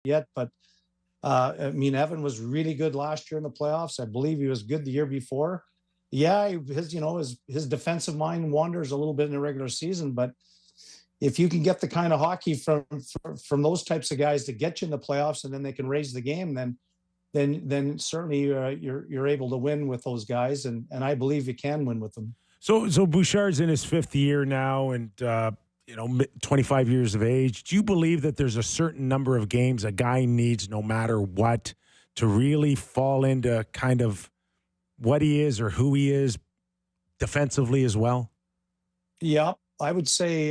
yet, but I mean, Evan was really good last year in the playoffs. I believe he was good the year before. Yeah, his defensive mind wanders a little bit in the regular season, but if you can get the kind of hockey from those types of guys to get you in the playoffs, and then they can raise the game, then certainly you're able to win with those guys, and I believe you can win with them. So Bouchard's in his 5th year now, and 25 years of age. Do you believe that there's a certain number of games a guy needs, no matter what, to really fall into kind of what he is or who he is defensively as well? Yeah, I would say,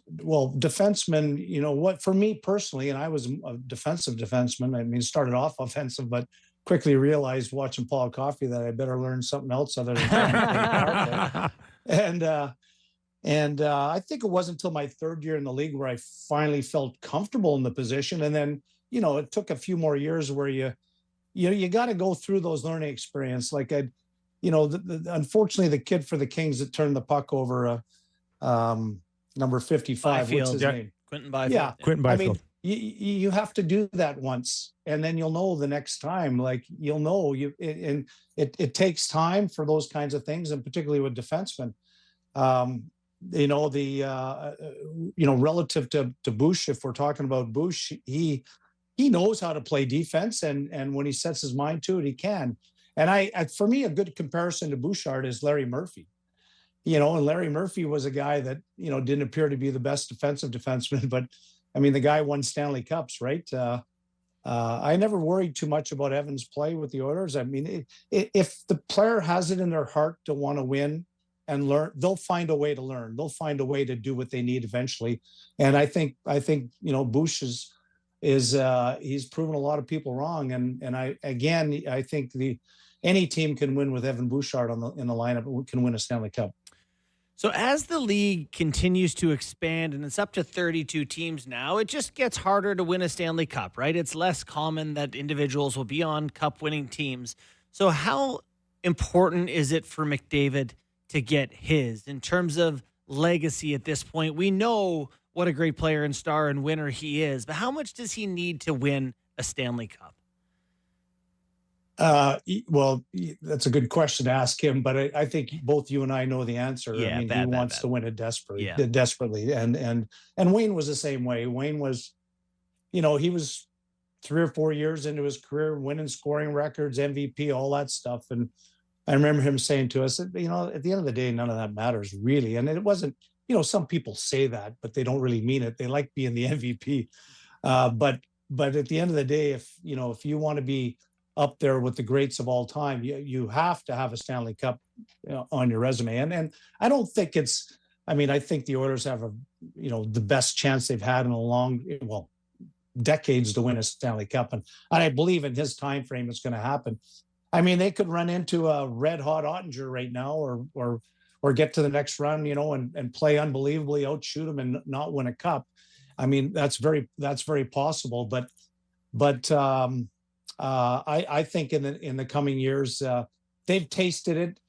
defensemen, for me personally, and I was a defensive defenseman. I mean, started off offensive, but quickly realized watching Paul Coffey that I better learn something else other than power play. And I think it wasn't until my 3rd year in the league where I finally felt comfortable in the position. And then, it took a few more years where you got to go through those learning experience. Like unfortunately, the kid for the Kings that turned the puck over, number 55, Byfield. what's his name? Quentin Byfield. Yeah, Quentin Byfield. I mean, you have to do that once, and then you'll know the next time. Like you'll know and it takes time for those kinds of things, and particularly with defensemen. Relative to Bush, if we're talking about Bush, he knows how to play defense, and when he sets his mind to it, he can. And for me, a good comparison to Bouchard is Larry Murphy. And Larry Murphy was a guy that, didn't appear to be the best defensive defenseman, but I mean, the guy won Stanley Cups, right? I never worried too much about Evan's play with the Oilers. I mean, if the player has it in their heart to want to win and learn, they'll find a way to learn. They'll find a way to do what they need eventually. And I think Bush is he's proven a lot of people wrong. And I think any team can win with Evan Bouchard in the lineup, can win a Stanley Cup. So as the league continues to expand, and it's up to 32 teams now, it just gets harder to win a Stanley Cup, right? It's less common that individuals will be on cup-winning teams. So how important is it for McDavid to get his in terms of legacy at this point? We know what a great player and star and winner he is, but how much does he need to win a Stanley Cup? Well, that's a good question to ask him, but I think both you and I know the answer. Yeah, I mean, he wants to win it desperately. And Wayne was the same way. Wayne was, he was 3 or 4 years into his career, winning scoring records, MVP, all that stuff. And I remember him saying to us, at the end of the day, none of that matters really. And it wasn't, some people say that, but they don't really mean it. They like being the MVP. But at the end of the day, if you want to be up there with the greats of all time, you have to have a Stanley Cup on your resume. And I don't think I think the Oilers have the best chance they've had in decades to win a Stanley Cup. And I believe in his time frame, it's going to happen. I mean, they could run into a red hot Ottinger right now or get to the next run, and play unbelievably, outshoot them and not win a cup. I mean, that's very possible, but I think in the coming years, they've tasted it,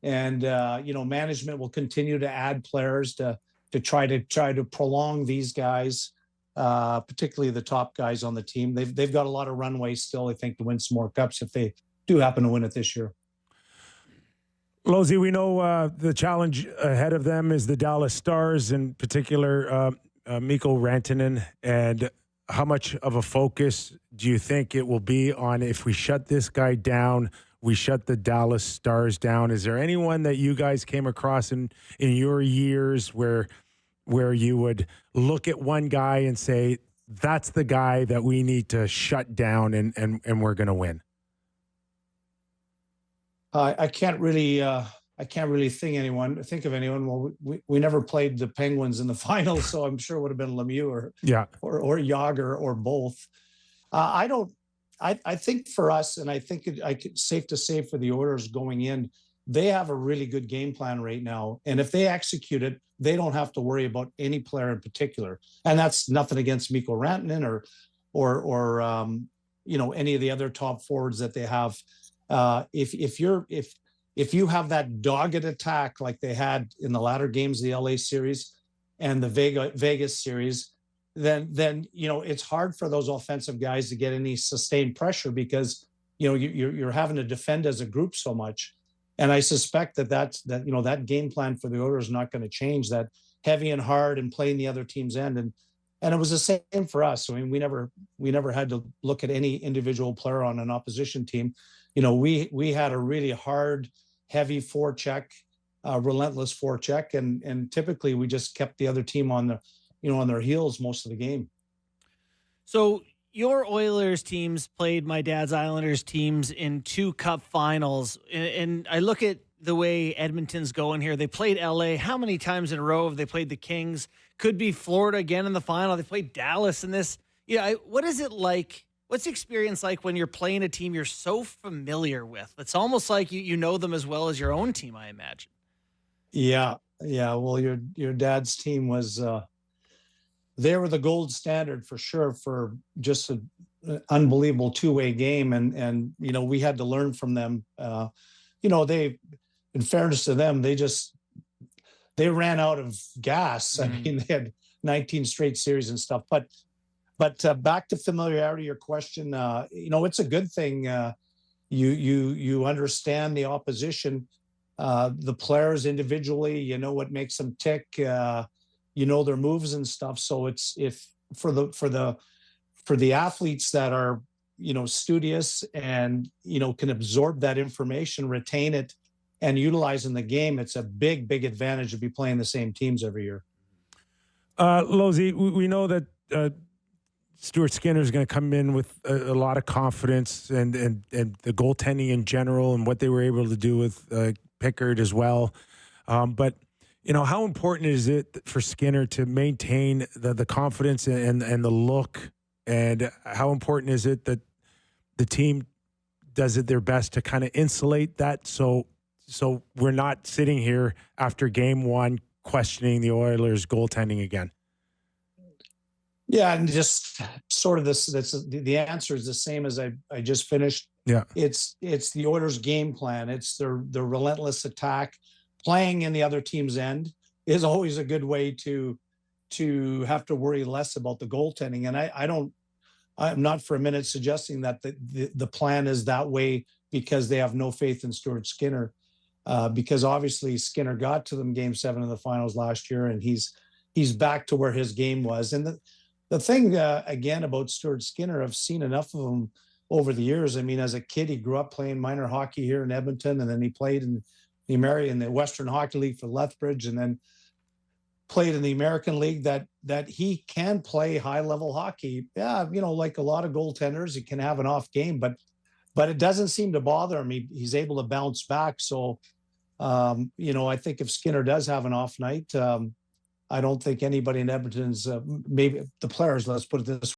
and management will continue to add players to try to prolong these guys, particularly the top guys on the team. They've got a lot of runway still, I think, to win some more cups if they do happen to win it this year. Lozy, we know the challenge ahead of them is the Dallas Stars, in particular Mikko Rantanen, and how much of a focus do you think it will be on if we shut this guy down, we shut the Dallas Stars down? Is there anyone that you guys came across in your years where you would look at one guy and say, that's the guy that we need to shut down and we're going to win? I can't really think of anyone. Well, we never played the Penguins in the finals, so I'm sure it would have been Lemieux or Jágr or both. I think for us, and I think it's safe to say for the Oilers going in, they have a really good game plan right now. And if they execute it, they don't have to worry about any player in particular. And that's nothing against Mikko Rantanen or any of the other top forwards that they have. If you have that dogged attack like they had in the latter games of the LA series and the Vegas series, then it's hard for those offensive guys to get any sustained pressure because you're having to defend as a group so much. And I suspect that game plan for the Oilers is not going to change. That heavy and hard and playing the other team's end, and it was the same for us. I mean, we never had to look at any individual player on an opposition team. We had a really hard, heavy forecheck, relentless forecheck, and typically we just kept the other team on their heels most of the game. So your Oilers teams played my dad's Islanders teams in 2 cup finals. And I look at the way Edmonton's going here. They played LA. How many times in a row have they played the Kings? Could be Florida again in the final. They played Dallas in this. What is it like? What's the experience like when you're playing a team you're so familiar with? It's almost like you know them as well as your own team, I imagine. Yeah. Well, your dad's team was they were the gold standard for sure for just an unbelievable two-way game, and we had to learn from them. They, in fairness to them, they ran out of gas. I mean, they had 19 straight series and stuff. But back to familiarity, your question, it's a good thing. You understand the opposition, the players individually. You know what makes them tick. Their moves and stuff. So it's for the athletes that are studious and can absorb that information, retain it, and utilize in the game. It's a big advantage to be playing the same teams every year. Lozy, we know that Stuart Skinner is going to come in with a lot of confidence and the goaltending in general and what they were able to do with Pickard as well. But how important is it for Skinner to maintain the confidence and the look, and how important is it that the team does it their best to kind of insulate that so we're not sitting here after game one questioning the Oilers' goaltending again? Yeah, and just sort of the answer is the same as I just finished. Yeah, it's the Oilers' game plan. It's their relentless attack. Playing in the other team's end is always a good way to have to worry less about the goaltending. And I'm not for a minute suggesting that the plan is that way because they have no faith in Stuart Skinner, because obviously Skinner got to them Game 7 of the finals last year, and he's back to where his game was. And the thing again about Stuart Skinner, I've seen enough of him over the years. I mean, as a kid, he grew up playing minor hockey here in Edmonton, and then he played in the Western Hockey League for Lethbridge, and then played in the American League. That he can play high level hockey. Yeah, like a lot of goaltenders, he can have an off game, but it doesn't seem to bother him. He's able to bounce back. So, I think if Skinner does have an off night, I don't think anybody in Edmonton's maybe the players. Let's put it this